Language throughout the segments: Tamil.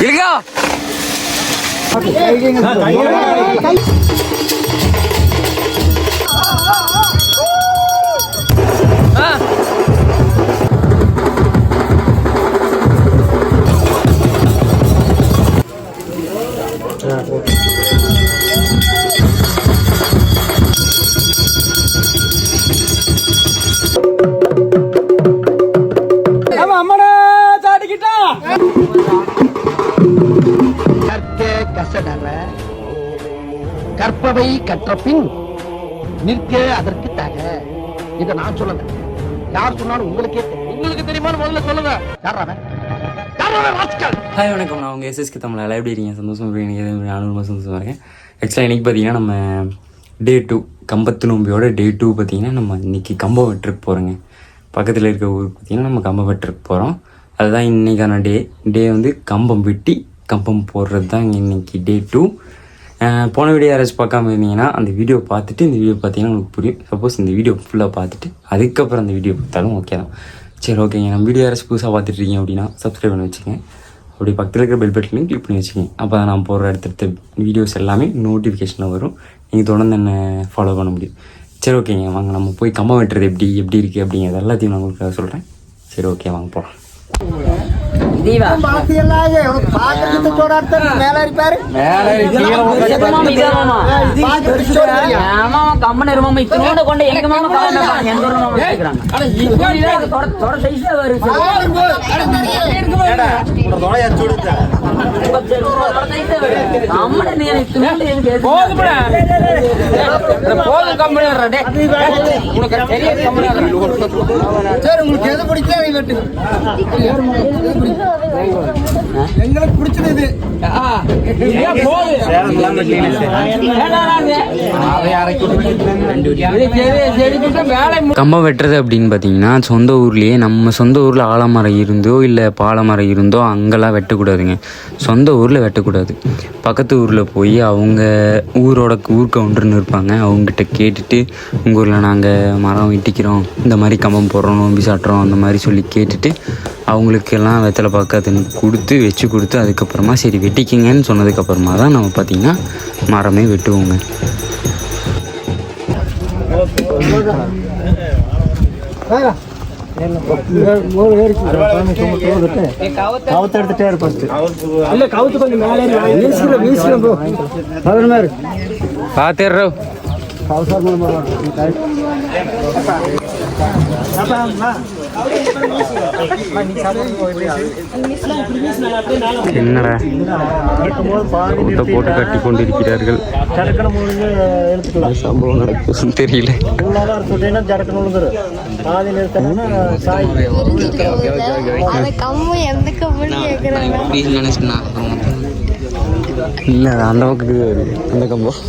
இல்லையா கற்பவை கற்ற பின் நிற்க அதற்கு தக. இதை நான் சொல்லல, யார் சொன்னாலும் உங்களுக்கே தெரியும். உங்களுக்கு தெரியுமான்னு முதல்ல சொல்லுங்க. ஹாய் வணக்கம், நான் உங்கள் எஸ்எஸ்கே தமிழ். எப்படி இருக்கீங்க? சந்தோஷம் இருக்கீங்க? நானும் சந்தோஷமாக இருக்கேன். ஆக்சுவலாக இன்றைக்கி பார்த்தீங்கன்னா நம்ம டே 2 கம்பத்து நோம்பியோட டே 2 பார்த்தீங்கன்னா நம்ம இன்றைக்கி கம்பம் வெட்டுறதுக்கு போகிறோங்க. பக்கத்தில் இருக்க ஊருக்கு பார்த்தீங்கன்னா நம்ம கம்பம் வெட்டுறதுக்கு போகிறோம். அதுதான் இன்றைக்கான டே வந்து கம்பம் வெட்டி கம்பம் போடுறது தான் இன்றைக்கி டே 2. போன வீடியோ யாராச்சும் பார்க்காம இருந்தீங்கன்னா அந்த வீடியோ பார்த்துட்டு இந்த வீடியோ பார்த்தீங்கன்னா உங்களுக்கு புரியும். சப்போஸ் இந்த வீடியோ ஃபுல்லாக பார்த்துட்டு அதுக்கப்புறம் அந்த வீடியோ பார்த்தாலும் ஓகே தான். சரி, ஓகேங்க. நம்ம வீடியோ யாராச்சும் புதுசாக பார்த்துட்ருக்கீங்க அப்படின்னா சப்ஸ்கிரைப் பண்ணி வச்சுக்கோங்க. அப்படி பக்கத்தில் இருக்கிற பெல் பட்டனையும் கிளிக் பண்ணி வச்சுக்கோங்க. அப்போ தான் நான் போடுற அடுத்தடுத்த வீடியோஸ் எல்லாமே நோட்டிஃபிகேஷனில் வரும். நீங்கள் தொடர்ந்து என்ன ஃபாலோ பண்ண முடியும். சரி, ஓகேங்க. வாங்க நம்ம போய் கம்பம் வெட்டுறது எப்படி இருக்குது அப்படிங்கிறது எல்லாத்தையும் நான் உங்களுக்கு சொல்கிறேன். சரி, ஓகே, வாங்க போகலாம். எங்களுக்கு பிடிச்சது கம்பம் வெட்டுறது அப்படின்னு பார்த்தீங்கன்னா சொந்த ஊர்லேயே நம்ம சொந்த ஊரில் ஆலமரம் இருந்தோ இல்லை பாலமரம் இருந்தோ அங்கெல்லாம் வெட்டக்கூடாதுங்க. சொந்த ஊரில் வெட்டக்கூடாது. பக்கத்து ஊரில் போய் அவங்க ஊர் கவுண்டர்னு இருப்பாங்க, அவங்ககிட்ட கேட்டுட்டு உங்கள் ஊரில் நாங்கள் மரம் வெட்டிக்கிறோம், இந்த மாதிரி கம்பம் போடுறோம், நோம்பி சாட்டுறோம், அந்த மாதிரி சொல்லி கேட்டுட்டு அவங்களுக்கெல்லாம் வெத்தலை பார்க்காதுன்னு வச்சு கொடுத்து அதுக்கப்புறமா சரி வெட்டிக்கிங்கன்னு சொன்னதுக்கப்புறமா தான் நம்ம பார்த்திங்கன்னா மரமே வெட்டுவோங்க. பார்த்துடுறோம். என்னடா போட்டு கட்டி கொண்டிருக்கிறார்கள். சம்பவம் நடக்கும் தெரியல. இல்ல அந்த பக்கத்து அந்த கம்பம்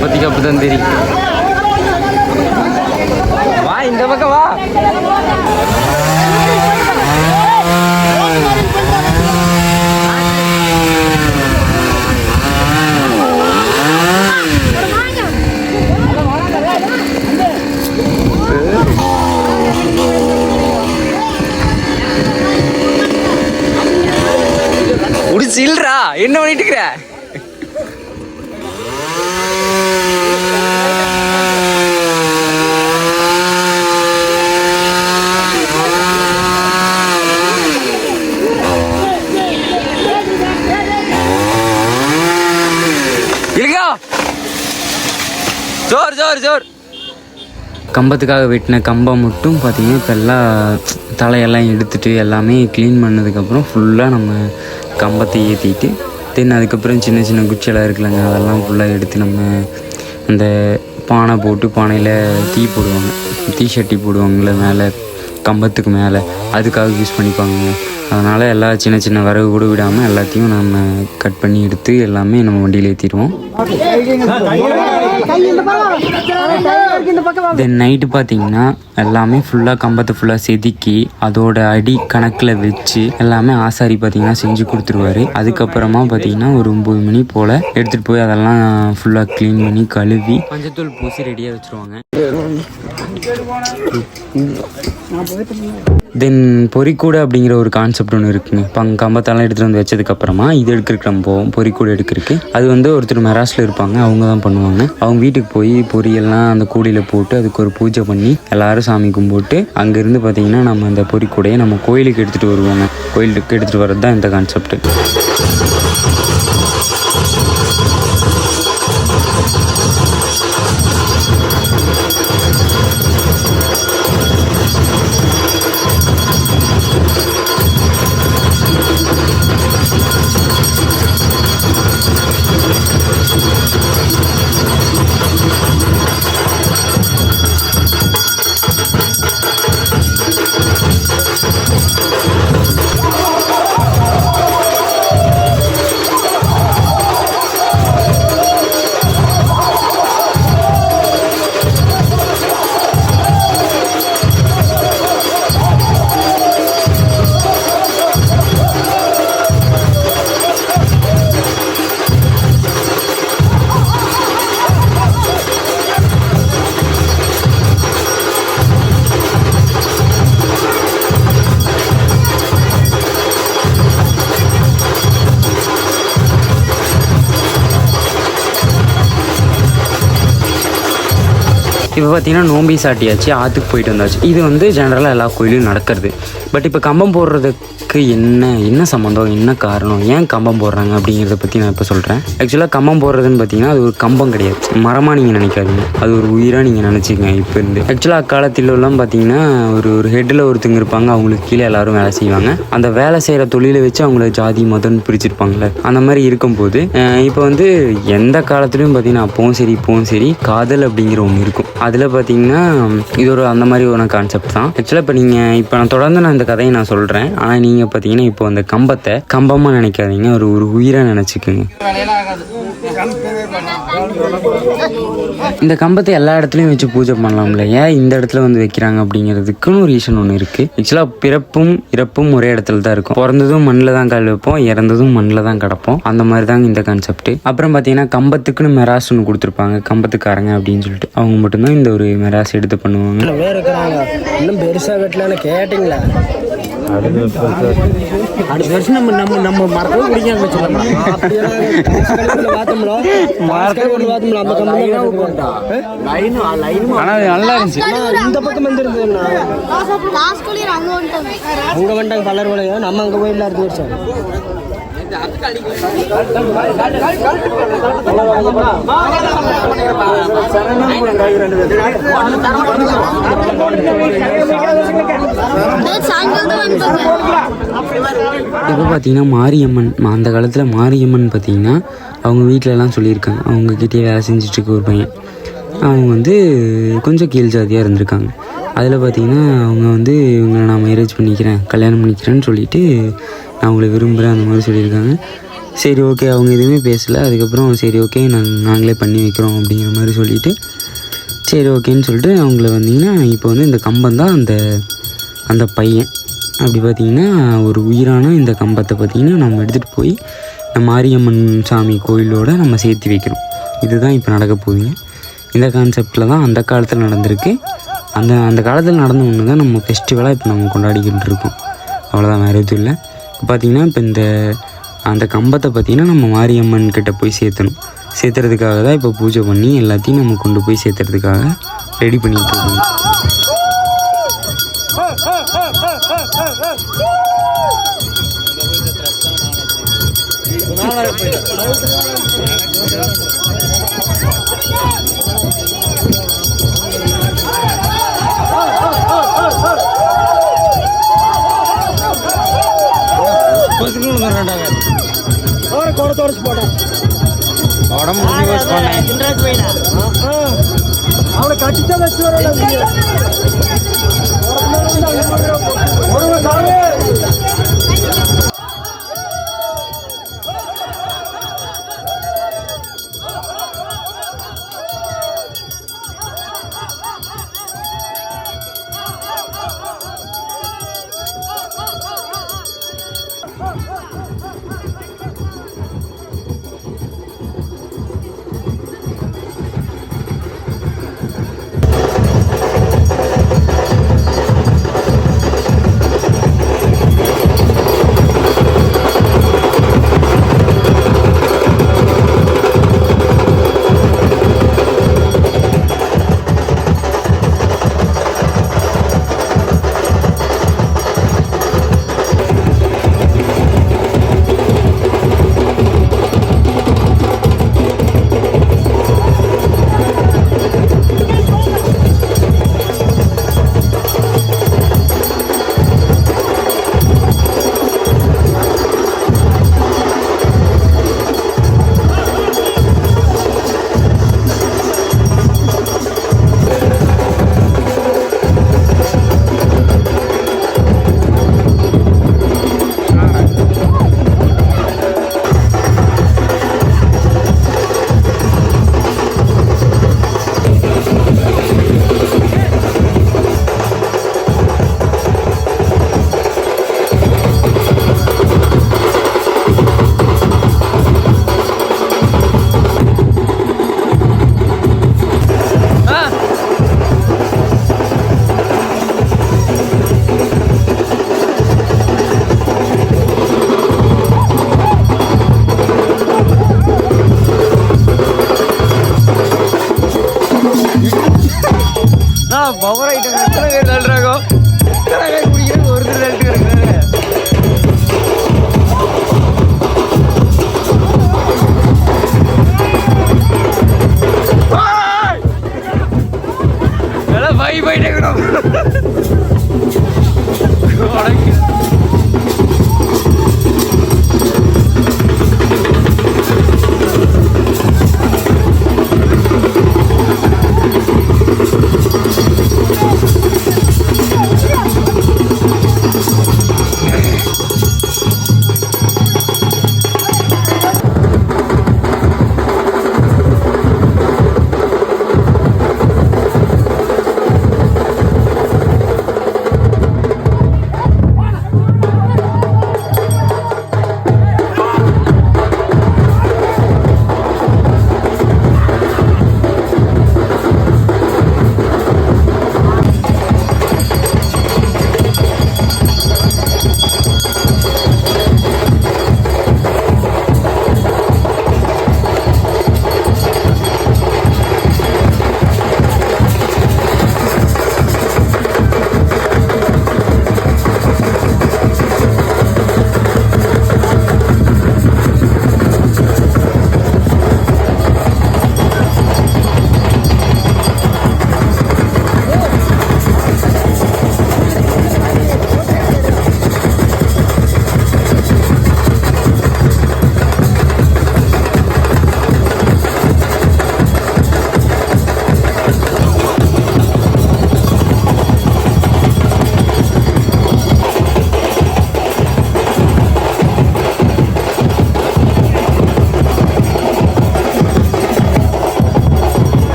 பத்திக்கு அப்பதான் தெரியும். வா இந்த பக்கம் வா. சில்றா என்ன பண்ணிட்டு இருக்கிற? ஜோர் ஜோர் ஜோர். கம்பத்துக்காக வெட்டின கம்பம் மட்டும் பார்த்திங்கன்னா இப்போ எல்லாம் தலையெல்லாம் எடுத்துகிட்டு எல்லாமே க்ளீன் பண்ணதுக்கப்புறம் ஃபுல்லாக நம்ம கம்பத்தை ஏற்றிட்டு தென் அதுக்கப்புறம் சின்ன சின்ன குச்சியெல்லாம் இருக்குல்லங்க, அதெல்லாம் ஃபுல்லாக எடுத்து நம்ம அந்த பானை போட்டு பானையில் தீ போடுவாங்க, தீ சட்டி போடுவாங்கள்ல மேலே கம்பத்துக்கு மேலே, அதுக்காக யூஸ் பண்ணிப்பாங்க. அதனால் எல்லா சின்ன சின்ன விறகு கூட விடாமல் எல்லாத்தையும் நம்ம கட் பண்ணி எடுத்து எல்லாமே நம்ம வண்டியில் ஏற்றிடுவோம். தென் நைட்டு பார்த்தீங்கன்னா எல்லாமே ஃபுல்லாக கம்பத்தை ஃபுல்லாக செதுக்கி அதோட அடி கணக்கில் வச்சு எல்லாமே ஆசாரி பார்த்தீங்கன்னா செஞ்சு கொடுத்துருவாரு. அதுக்கப்புறமா பார்த்தீங்கன்னா ஒரு 9 மணி போல் எடுத்துகிட்டு போய் அதெல்லாம் ஃபுல்லாக க்ளீன் பண்ணி கழுவி மஞ்சத்தூள் பூசி ரெடியாக வச்சுருவாங்க. தென் பொறிக்கூடை அப்படிங்கிற ஒரு கான்செப்ட் ஒன்று இருக்குங்க. இப்போ அங்கே கம்பத்தெல்லாம் எடுத்துகிட்டு வந்து வச்சதுக்கப்புறமா இது எடுக்கிறதுக்கு நம்ம போவோம். பொறிக்கூடை எடுக்கிறதுக்கு அது வந்து ஒருத்தர் மெராஸில் இருப்பாங்க, அவங்க தான் பண்ணுவாங்க. அவங்க வீட்டுக்கு போய் பொரியெல்லாம் அந்த கூடையில் போட்டு அதுக்கு ஒரு பூஜை பண்ணி எல்லாரும் சாமி கும்பிட்டு அங்கேருந்து பார்த்தீங்கன்னா நம்ம அந்த பொறிக்கூடையை நம்ம கோயிலுக்கு எடுத்துகிட்டு வருவாங்க. கோயிலுக்கு எடுத்துகிட்டு வர்றது தான் இந்த கான்செப்ட். இப்போ பார்த்தீங்கன்னா நோம்பி சாட்டியாச்சு, ஆற்றுக்கு போயிட்டு வந்தாச்சு. இது வந்து ஜென்ரலாக எல்லா கோயிலும் நடக்கிறது. பட் இப்போ கம்பம் போடுறதுக்கு என்ன சம்மந்தம், என்ன காரணம், ஏன் கம்பம் போடுறாங்க அப்படிங்கிறத பற்றி நான் இப்போ சொல்கிறேன். ஆக்சுவலாக கம்பம் போடுறதுன்னு பார்த்தீங்கன்னா அது ஒரு கம்பம் கிடையாது, மரமாக நீங்கள் நினைக்காதீங்க, அது ஒரு உயிராக நீங்கள் நினச்சிங்க. இப்போ இருந்து ஆக்சுவலாக அக்காலத்திலலாம் பார்த்தீங்கன்னா ஒரு ஹெட்டில் ஒருத்தங்க இருப்பாங்க, அவங்களுக்கு கீழே எல்லாரும் வேலை செய்வாங்க. அந்த வேலை செய்கிற தொழிலை வச்சு அவங்கள ஜாதி மதம்னு பிரிச்சிருப்பாங்களே, அந்த மாதிரி இருக்கும்போது இப்போ வந்து எந்த காலத்துலையும் பார்த்தீங்கன்னா அப்பவும் சரி காதல் அப்படிங்கிற ஒன்று இருக்கும். அதில் பார்த்தீங்கன்னா இது ஒரு அந்த மாதிரி ஒரு கான்செப்ட் தான். ஆக்சுவலாக இப்போ நான் தொடர்ந்து இந்த கதையை நான் சொல்கிறேன். ஆனால் நீங்கள் பார்த்தீங்கன்னா இப்போ அந்த கம்பத்தை கம்பமாக நினைக்காதீங்க, ஒரு உயிராக நினச்சிக்கோங்க. இந்த கம்பத்தை எல்லா இடத்துலையும் வச்சு பூஜை பண்ணலாம்ல, ஏன் இந்த இடத்துல வந்து வைக்கிறாங்க அப்படிங்கிறதுக்குன்னு ஒரு ரீசன் ஒன்று இருக்குது. ஆக்சுவலாக பிறப்பும் இறப்பும் ஒரே இடத்துல தான் இருக்கும். பிறந்ததும் மண்ணில் தான் கால் வைப்போம், இறந்ததும் மண்ணில் தான் கிடப்போம். அந்த மாதிரி தாங்க இந்த கான்செப்ட். அப்புறம் பார்த்தீங்கன்னா கம்பத்துக்குன்னு மெராஸ் ஒன்று கொடுத்துருப்பாங்க, கம்பத்துக்காரங்க அப்படின்னு சொல்லிட்டு அவங்க மட்டும்தான் இந்த ஒரு மெராஸ் எடுத்து பண்ணுவாங்க. இன்னும் பெருசாக வெட்டலான்னு கேட்டிங்களா? அடுத்த வருஷம் நம்ம மரத்தை பிடிக்காம வச்சுக்கலாம். நல்லா இருந்துச்சு. இந்த பக்கம் வந்துருந்தது அங்க வந்துட்டாங்க பலர் வளையம், நம்ம அங்க போயிடல அடுத்த வருஷம். இப்போ பார்த்தீங்கன்னா மாரியம்மன், அந்த காலத்தில் மாரியம்மன் பார்த்தீங்கன்னா அவங்க வீட்டிலலாம் சொல்லியிருக்காங்க, அவங்கக்கிட்டே வேலை செஞ்சிட்ருக்க ஒரு பையன், அவங்க வந்து கொஞ்சம் கீழ் ஜாதியாக இருந்திருக்காங்க. அதில் பார்த்தீங்கன்னா அவங்க வந்து இவங்களை நான் மேரேஜ் பண்ணிக்கிறேன், கல்யாணம் பண்ணிக்கிறேன்னு சொல்லிவிட்டு நான் உங்களை விரும்புகிறேன் அந்த மாதிரி சொல்லியிருக்காங்க. சரி ஓகே, அவங்க எதுவுமே பேசலை. அதுக்கப்புறம் சரி ஓகே நாங்களே பண்ணி வைக்கிறோம் அப்படிங்கிற மாதிரி சொல்லிவிட்டு சரி ஓகேன்னு சொல்லிட்டு அவங்கள வந்தீங்கன்னா இப்போ வந்து இந்த கம்பம் தான் அந்த பையன். அப்படி பார்த்திங்கன்னா ஒரு உயிரான இந்த கம்பத்தை பார்த்திங்கன்னா நம்ம எடுத்துகிட்டு போய் இந்த மாரியம்மன் சாமி கோயிலோடு நம்ம சேர்த்து வைக்கிறோம். இதுதான் இப்போ நடக்க போகுதுங்க. இந்த கான்செப்டில் தான் அந்த காலத்தில் நடந்திருக்கு. அந்த காலத்தில் நடந்த ஒன்று தான் நம்ம ஃபெஸ்டிவலாக இப்போ நம்ம கொண்டாடிக்கிட்டு இருக்கோம். அவ்வளோதான், வேறு எதுவும் இல்லை. பார்த்திங்கன்னா இப்போ அந்த கம்பத்தை பார்த்திங்கன்னா நம்ம மாரியம்மன் கிட்ட போய் சேர்த்துறதுக்காக தான் இப்போ பூஜை பண்ணி எல்லாத்தையும் நம்ம கொண்டு போய் சேர்த்துறதுக்காக ரெடி பண்ணிகிட்டு இருக்கோம். அவனை கட்டித்தான் வச்சு வர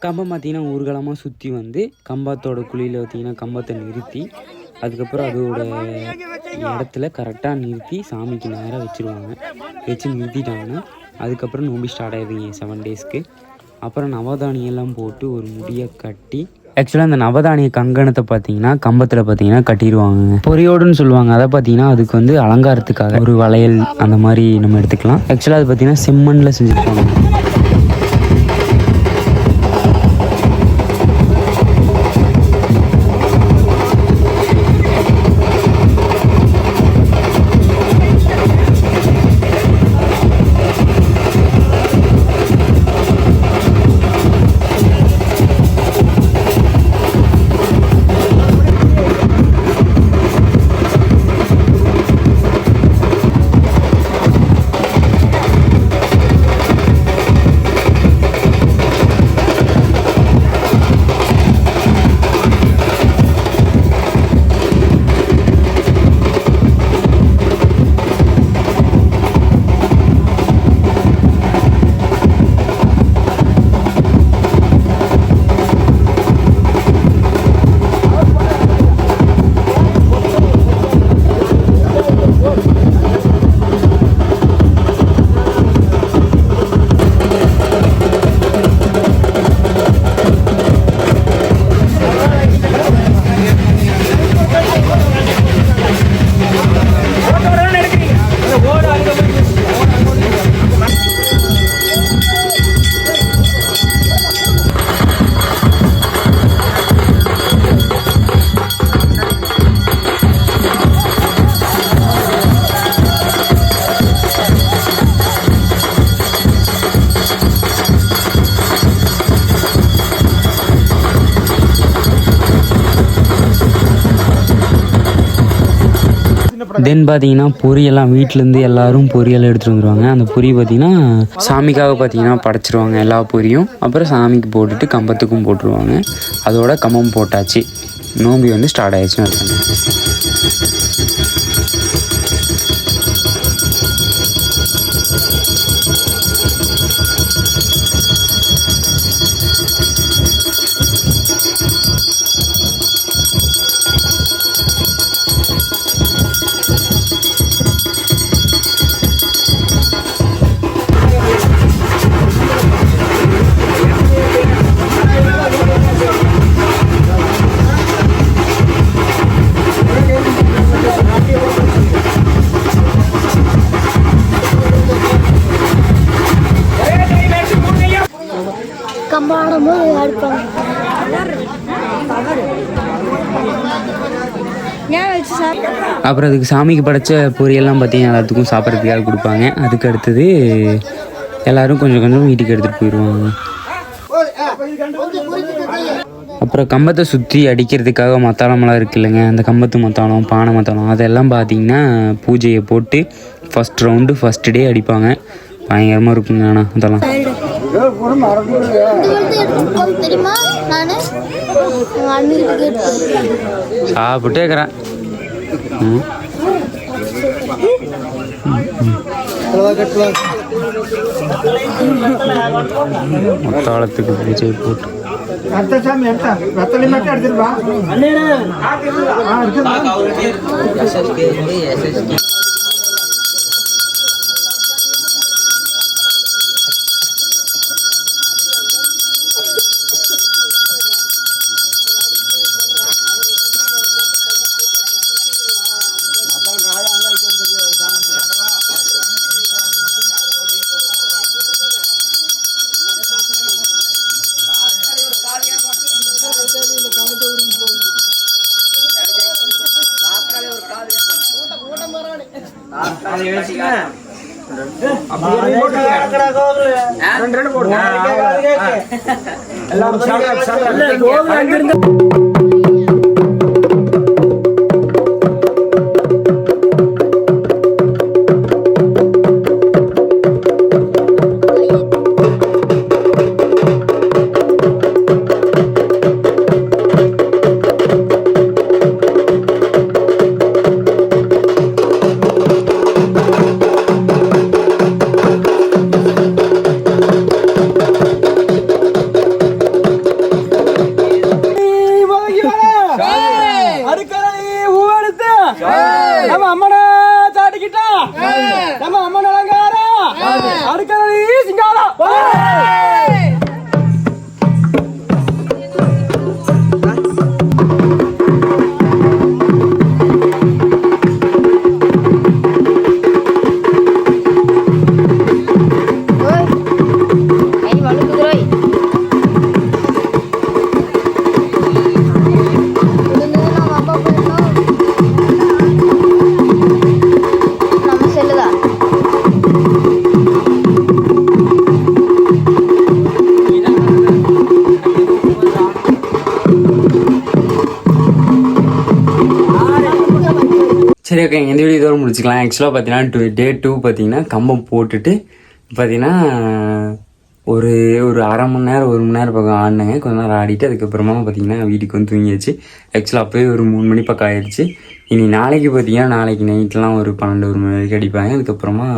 கம்பம் பார்த்திங்கன்னா ஊர்வலமாக சுற்றி வந்து கம்பத்தோட குழியில் பார்த்திங்கன்னா கம்பத்தை நிறுத்தி அதுக்கப்புறம் அதோட இடத்துல கரெக்டாக நிறுத்தி சாமிக்கு நேராக வச்சுருவாங்க. வச்சு நிறுத்திட்டாங்கன்னா அதுக்கப்புறம் நோம்பி ஸ்டார்ட் ஆகிடுங்க 7 டேஸ்க்கு. அப்புறம் நவதானியெல்லாம் போட்டு ஒரு முடியை கட்டி ஆக்சுவலாக அந்த நவதானிய கங்கணத்தை பார்த்தீங்கன்னா கம்பத்தில் பார்த்தீங்கன்னா கட்டிடுவாங்க. பொரியோடுன்னு சொல்லுவாங்க. அதை பார்த்தீங்கன்னா அதுக்கு வந்து அலங்காரத்துக்காக ஒரு வளையல் அந்த மாதிரி நம்ம எடுத்துக்கலாம். ஆக்சுவலாக அது பார்த்தீங்கன்னா செம்மண்ணில் செஞ்சுருப்பாங்க. தென் பார்த்தீங்கன்னா பொரியெல்லாம் வீட்டிலேருந்து எல்லோரும் பொரியல் எடுத்துகிட்டு வந்துடுவாங்க. அந்த பொரி பார்த்திங்கன்னா சாமிக்காக பார்த்திங்கன்னா படைச்சிருவாங்க எல்லா பொரியும். அப்புறம் சாமிக்கு போட்டுட்டு கம்பத்துக்கும் போட்டுருவாங்க. அதோட கம்பம் போட்டாச்சு. நோம்பி வந்து ஸ்டார்ட் ஆயிடுச்சுன்னு இருக்காங்க. அப்புறம் அதுக்கு சாமிக்கு படைச்ச பொரியெல்லாம் பார்த்தீங்கன்னா எல்லாத்துக்கும் சாப்பிட்றதுக்காக கொடுப்பாங்க. அதுக்கு அடுத்தது எல்லோரும் கொஞ்சம் கொஞ்சம் வீட்டுக்கு எடுத்துகிட்டு போயிடுவாங்க. அப்புறம் கம்பத்தை சுற்றி அடிக்கிறதுக்காக மத்தாளமெல்லாம் இருக்குது இல்லைங்க, அந்த கம்பத்து மத்தாளம் பானை மத்தாளம் அதெல்லாம் பார்த்திங்கன்னா பூஜையை போட்டு ஃபஸ்ட் ரவுண்டு ஃபஸ்ட் டே அடிப்பாங்க. பயங்கரமாக இருக்குங்க. ஆனால் அதெல்லாம் சாப்பிட்டே இருக்கிறேன். தாளத்துக்கு விஜய் போட்டு சரி ஓகே, இந்த வீடியோ இதோட முடிச்சுக்கலாம். ஆக்சுவலாக பார்த்தீங்கன்னா டே 2 பார்த்தீங்கன்னா கம்பம் போட்டுட்டு பார்த்தீங்கன்னா ஒரு ஒரு அரை மணி நேரம் 1 மணி நேரம் பக்கம் ஆடினாங்க. கொஞ்ச நேரம் ஆடிட்டு அதுக்கப்புறமா பார்த்தீங்கன்னா வீட்டுக்கு வந்து தூங்கியாச்சு. ஆக்சுவலாக அப்போயே ஒரு 3 மணி பக்கம் ஆயிடுச்சு. இனி நாளைக்கு பார்த்தீங்கன்னா நாளைக்கு நைட்லாம் ஒரு 12 1 மணி வரைக்கும் அடிப்பாங்க. அதுக்கப்புறமா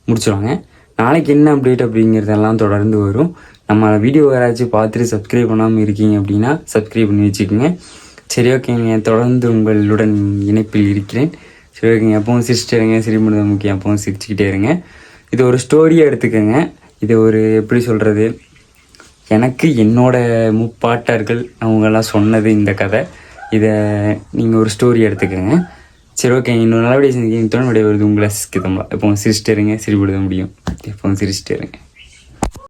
முடிச்சுடுவாங்க. நாளைக்கு என்ன அப்டேட் அப்படிங்கிறதெல்லாம் தொடர்ந்து வரும். நம்ம வீடியோ யாராச்சும் பார்த்துட்டு சப்ஸ்கிரைப் பண்ணாமல் இருக்கீங்க அப்படின்னா சப்ஸ்கிரைப் பண்ணி வச்சுக்கோங்க. சரி ஓகேங்க, தொடர்ந்து உங்களுடன் இணைப்பில் இருக்கிறேன். சரி ஓகேங்க, எப்பவும் சிரிச்சுட்டே இருங்க. சிரிப்புறது முக்கியம், எப்பவும் சிரிச்சுக்கிட்டே இருங்க. இது ஒரு ஸ்டோரியாக எடுத்துக்கோங்க. இது ஒரு எப்படி சொல்கிறது, எனக்கு என்னோட முப்பாட்டர்கள் அவங்கெல்லாம் சொன்னது இந்த கதை. இதை நீங்கள் ஒரு ஸ்டோரி எடுத்துக்கோங்க. சரி ஓகே, இன்னொரு நல்லபடியாக செஞ்சு விடைபெறுவது உங்களை சிக்கிதம்பா. எப்பவும் சிரிச்சுட்டே இருங்க. சிரிப்புடுத முடியும், எப்பவும் சிரிச்சுட்டே இருங்க.